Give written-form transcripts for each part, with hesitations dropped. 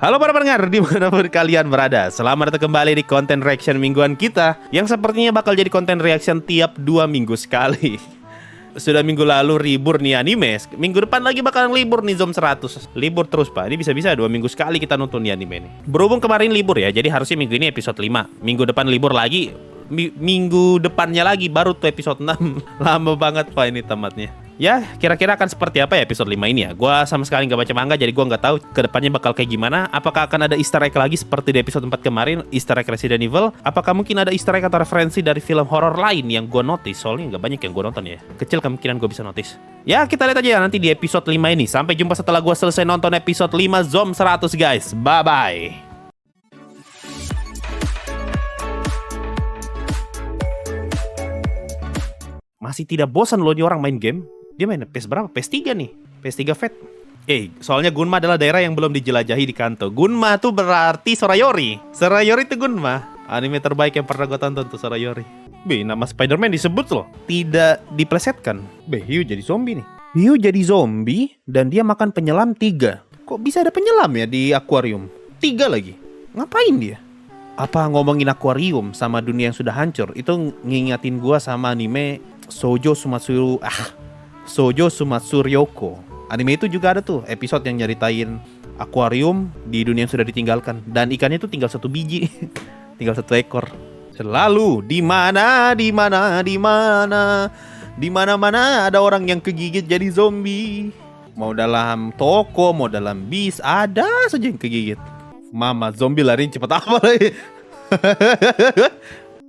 Halo para pendengar dimanapun kalian berada. Selamat datang kembali di konten reaction mingguan kita, yang sepertinya bakal jadi konten reaction tiap 2 minggu sekali. Sudah minggu lalu libur nih anime, minggu depan lagi bakalan libur nih Zom 100. Libur terus pak, ini bisa-bisa 2 minggu sekali kita nonton nih anime nih. Berhubung kemarin libur ya, jadi harusnya minggu ini episode 5. Minggu depan libur lagi, minggu depannya lagi baru tuh episode 6. Lama banget pak ini tamatnya. Ya, kira-kira akan seperti apa ya episode 5 ini ya. Gua sama sekali nggak baca manga, jadi gua nggak tahu kedepannya bakal kayak gimana. Apakah akan ada easter egg lagi seperti di episode 4 kemarin, easter egg Resident Evil? Apakah mungkin ada easter egg atau referensi dari film horor lain yang gua notice? Soalnya nggak banyak yang gua nonton ya. Kecil kemungkinan gua bisa notice. Ya, kita lihat aja ya nanti di episode 5 ini. Sampai jumpa setelah gua selesai nonton episode 5 Zom 100 guys. Bye-bye. Masih tidak bosan loh nih orang main game. Dia main PS berapa? PS3 nih. PS3 Fat. Soalnya Gunma adalah daerah yang belum dijelajahi di Kanto. Gunma tuh berarti Sorayori. Sorayori itu Gunma. Anime terbaik yang pernah gue tonton tuh Sorayori. Nama Spider-Man disebut loh. Tidak diplesetkan. Hiu jadi zombie nih. Hiu jadi zombie dan dia makan penyelam 3. Kok bisa ada penyelam ya di akuarium? 3 lagi. Ngapain dia? Apa ngomongin akuarium sama dunia yang sudah hancur? Itu ngingatin gue sama anime Shoujo Sumatsuryoko. Anime itu juga ada tuh episode yang nyeritain akuarium di dunia yang sudah ditinggalkan, dan ikannya tuh tinggal 1 biji. Tinggal 1 ekor. Selalu di mana ada orang yang kegigit jadi zombie. Mau dalam toko, mau dalam bis, ada saja yang kegigit. Mama zombie lari cepet apa lagi?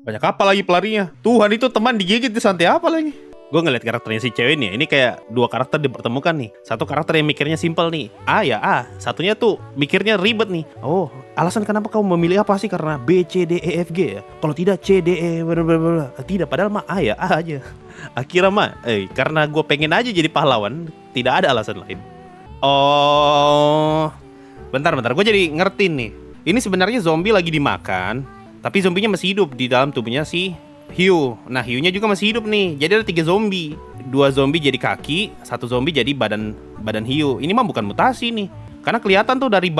Banyak apa lagi pelarinya? Tuhan, itu teman digigit di santai apa lagi? Gue ngeliat karakternya si cewek nih. Ini kayak 2 karakter dipertemukan nih. Satu karakter yang mikirnya simple nih, A ya A. Satunya tuh mikirnya ribet nih. Oh, alasan kenapa kamu memilih apa sih? Karena B, C, D, E, F, G ya? Kalau tidak C, D, E, blablabla. Tidak, padahal mah A ya A aja. Akhirnya mah karena gue pengen aja jadi pahlawan. Tidak ada alasan lain. Oh, bentar, gue jadi ngerti nih. Ini sebenarnya zombie lagi dimakan, tapi zombinya masih hidup di dalam tubuhnya si hiu. Nah, hiunya juga masih hidup nih. Jadi ada 3 zombie. 2 zombie jadi kaki, 1 zombie jadi badan hiu. Ini mah bukan mutasi nih. Karena kelihatan tuh dari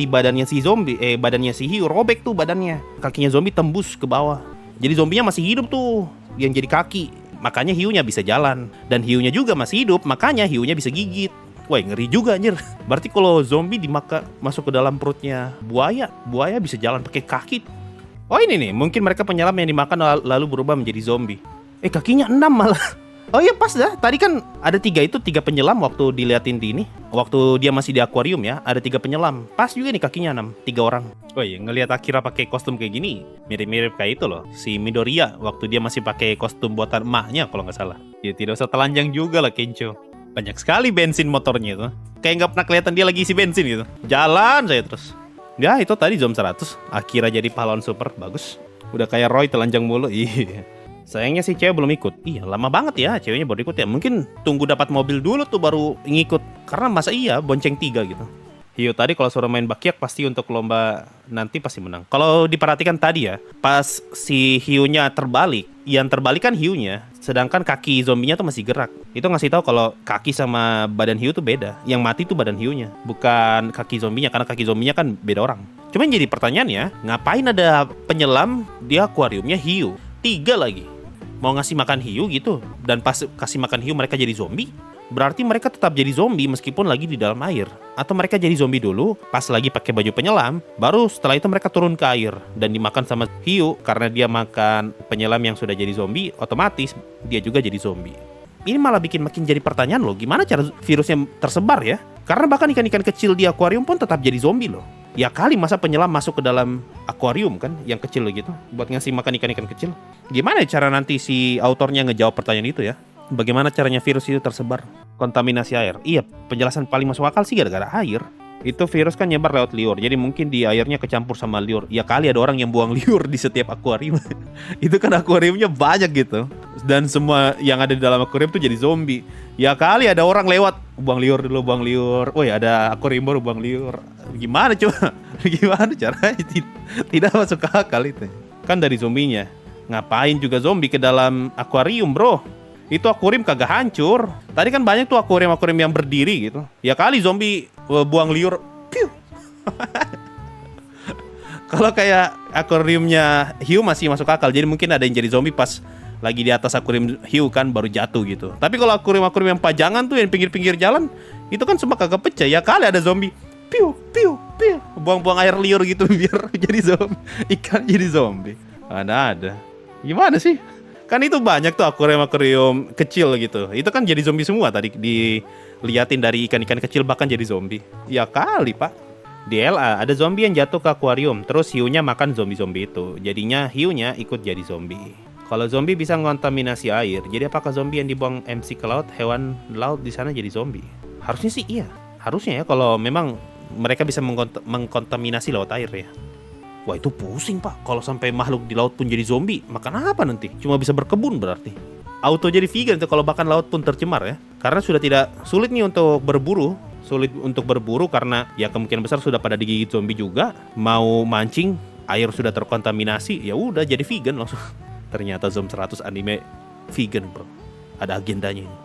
badannya si zombie, badannya si hiu robek tuh badannya. Kakinya zombie tembus ke bawah. Jadi zombinya masih hidup tuh yang jadi kaki. Makanya hiunya bisa jalan. Dan hiunya juga masih hidup, makanya hiunya bisa gigit. Wah, ngeri juga anjir. Berarti kalau zombie dimakan masuk ke dalam perutnya buaya bisa jalan pakai kaki. Oh, ini nih, mungkin mereka penyelam yang dimakan lalu berubah menjadi zombie. Kakinya 6 malah. Oh iya, pas dah. Tadi kan ada 3 penyelam waktu diliatin di ini. Waktu dia masih di akuarium ya, ada 3 penyelam. Pas juga nih kakinya 6, 3 orang. Oh iya, ngelihat Akira pakai kostum kayak gini, mirip-mirip kayak itu loh. Si Midoriya waktu dia masih pakai kostum buatan emaknya kalau nggak salah. Ya tidak usah telanjang juga lah Kencho. Banyak sekali bensin motornya itu. Kayak nggak pernah kelihatan dia lagi isi bensin gitu. Jalan saya terus. Ya itu tadi Zom 100. Akira jadi pahlawan super, bagus. Udah kayak Roy telanjang mulu. Iya. Sayangnya sih cewek belum ikut. Iya, lama banget ya ceweknya baru ikut ya. Mungkin tunggu dapat mobil dulu tuh baru ngikut. Karena masa iya bonceng 3 gitu. Hiu tadi kalau suruh main bakyak pasti untuk lomba nanti pasti menang. Kalau diperhatikan tadi ya, pas si hiunya terbalik, yang terbalik kan hiunya, sedangkan kaki zombinya tuh masih gerak. Itu ngasih tahu kalau kaki sama badan hiu tuh beda. Yang mati tuh badan hiunya, bukan kaki zombinya, karena kaki zombinya kan beda orang. Cuma yang jadi pertanyaannya, ngapain ada penyelam di akuariumnya hiu? 3 lagi. Mau ngasih makan hiu gitu, dan pas kasih makan hiu mereka jadi zombie? Berarti mereka tetap jadi zombie meskipun lagi di dalam air. Atau mereka jadi zombie dulu, pas lagi pakai baju penyelam, baru setelah itu mereka turun ke air dan dimakan sama hiu. Karena dia makan penyelam yang sudah jadi zombie, otomatis dia juga jadi zombie. Ini malah bikin makin jadi pertanyaan loh, gimana cara virusnya tersebar ya? Karena bahkan ikan-ikan kecil di akuarium pun tetap jadi zombie loh. Ya kali masa penyelam masuk ke dalam akuarium kan, yang kecil gitu, buat ngasih makan ikan-ikan kecil. Gimana cara nanti si autornya ngejawab pertanyaan itu ya? Bagaimana caranya virus itu tersebar? Kontaminasi air. Iya, penjelasan paling masuk akal sih gara-gara air. Itu virus kan nyebar lewat liur. Jadi mungkin di airnya kecampur sama liur. Ya kali ada orang yang buang liur di setiap akuarium. Itu kan akuariumnya banyak gitu. Dan semua yang ada di dalam akuarium tuh jadi zombie. Ya kali ada orang lewat, buang liur dulu, buang liur. Woi, ada akuarium baru buang liur. Gimana coba? Gimana caranya? Tidak masuk akal itu. Kan dari zombinya. Ngapain juga zombie ke dalam akuarium, bro? Itu akuarium kagak hancur. Tadi kan banyak tuh akuarium-akuarium yang berdiri gitu. Ya kali zombie buang liur. Piu. Kalau kayak akuariumnya hiu masih masuk akal. Jadi mungkin ada yang jadi zombie pas lagi di atas akuarium hiu kan baru jatuh gitu. Tapi kalau akuarium yang pajangan tuh yang pinggir-pinggir jalan, itu kan semua kagak pecah. Ya kali ada zombie. Piu, piu, piu. Buang-buang air liur gitu biar jadi zombie. Ikan jadi zombie. Ada. Gimana sih? Kan itu banyak tuh akuarium kecil gitu. Itu kan jadi zombie semua tadi diliatin dari ikan-ikan kecil bahkan jadi zombie. Ya kali, Pak. Di LA ada zombie yang jatuh ke akuarium, terus hiunya makan zombie-zombie itu. Jadinya hiunya ikut jadi zombie. Kalau zombie bisa mengontaminasi air, jadi apakah zombie yang dibuang MC ke laut, hewan laut di sana jadi zombie? Harusnya sih iya. Harusnya ya kalau memang mereka bisa mengkontaminasi laut air ya. Wah itu pusing Pak, kalau sampai makhluk di laut pun jadi zombie, makan apa nanti? Cuma bisa berkebun berarti. Auto jadi vegan tuh kalau bahkan laut pun tercemar ya. Karena sudah tidak sulit nih untuk berburu. Sulit untuk berburu karena ya kemungkinan besar sudah pada digigit zombie juga. Mau mancing, air sudah terkontaminasi, ya udah jadi vegan langsung. Ternyata Zom 100 anime vegan bro. Ada agendanya ini.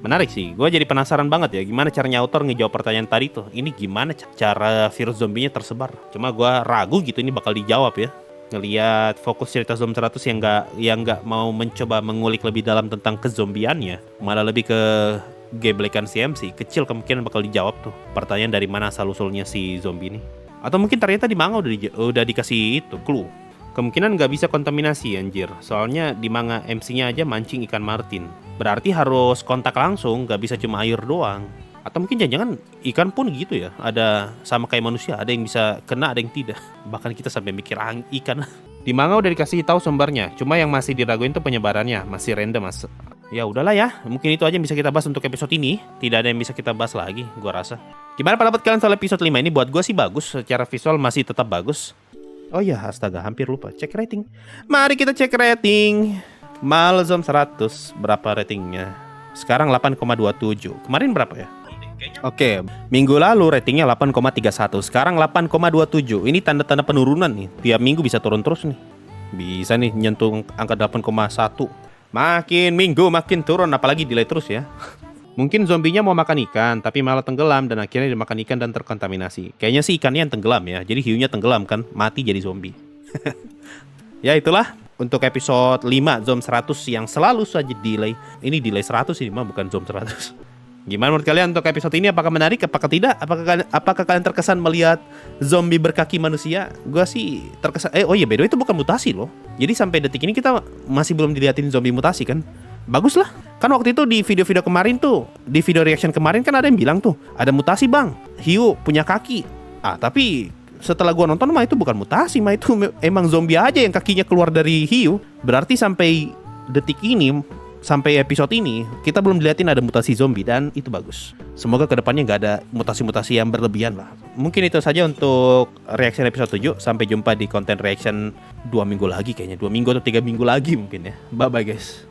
Menarik sih, gue jadi penasaran banget ya gimana caranya autor ngejawab pertanyaan tadi tuh. Ini gimana cara virus zombinya tersebar. Cuma gue ragu gitu ini bakal dijawab ya. Ngelihat fokus cerita Zom 100 yang nggak mau mencoba mengulik lebih dalam tentang kezombiannya, malah lebih ke geblekan CMC, kecil kemungkinan bakal dijawab tuh pertanyaan dari mana asal usulnya si zombie ini. Atau mungkin ternyata di manga udah dikasih itu clue. Kemungkinan nggak bisa kontaminasi anjir, soalnya di manga MC-nya aja mancing ikan martin. Berarti harus kontak langsung, nggak bisa cuma air doang. Atau mungkin jangan-jangan ikan pun gitu ya, ada sama kayak manusia, ada yang bisa kena, ada yang tidak. Bahkan kita sampai mikir ikan. Di manga udah dikasih tahu sumbernya, cuma yang masih diraguin tuh penyebarannya, masih random mas. Ya udahlah ya, mungkin itu aja yang bisa kita bahas untuk episode ini. Tidak ada yang bisa kita bahas lagi, gua rasa. Gimana pendapat kalian soal episode 5 ini? Buat gua sih bagus, secara visual masih tetap bagus. Oh iya, astaga, hampir lupa. Cek rating. Mari kita cek rating. Malzom 100, berapa ratingnya? Sekarang 8,27. Kemarin berapa ya? Oke, minggu lalu ratingnya 8,31. Sekarang 8,27. Ini tanda-tanda penurunan nih. Tiap minggu bisa turun terus nih. Bisa nih nyentuh angka 8,1. Makin minggu makin turun, apalagi delay terus ya. Mungkin zombinya mau makan ikan, tapi malah tenggelam dan akhirnya dimakan ikan dan terkontaminasi. Kayaknya sih ikannya yang tenggelam ya, jadi hiunya tenggelam kan, mati jadi zombie. Ya itulah untuk episode 5 Zom 100 yang selalu saja delay. Ini delay 100 ini mah bukan Zom 100. Gimana menurut kalian untuk episode ini? Apakah menarik? Apakah tidak? Apakah kalian terkesan melihat zombie berkaki manusia? Gua sih terkesan. Oh iya, by the way itu bukan mutasi loh. Jadi sampai detik ini kita masih belum dilihatin zombie mutasi kan? Bagus lah. Kan waktu itu di video-video kemarin tuh, di video reaction kemarin kan ada yang bilang tuh, ada mutasi bang, hiu punya kaki. Tapi setelah gua nonton mah itu bukan mutasi, mah itu emang zombie aja yang kakinya keluar dari hiu. Berarti sampai detik ini, sampai episode ini, kita belum dilihatin ada mutasi zombie dan itu bagus. Semoga kedepannya nggak ada mutasi-mutasi yang berlebihan lah. Mungkin itu saja untuk reaction episode 7. Sampai jumpa di konten reaction 2 minggu lagi kayaknya. 2 minggu atau 3 minggu lagi mungkin ya. Bye-bye guys.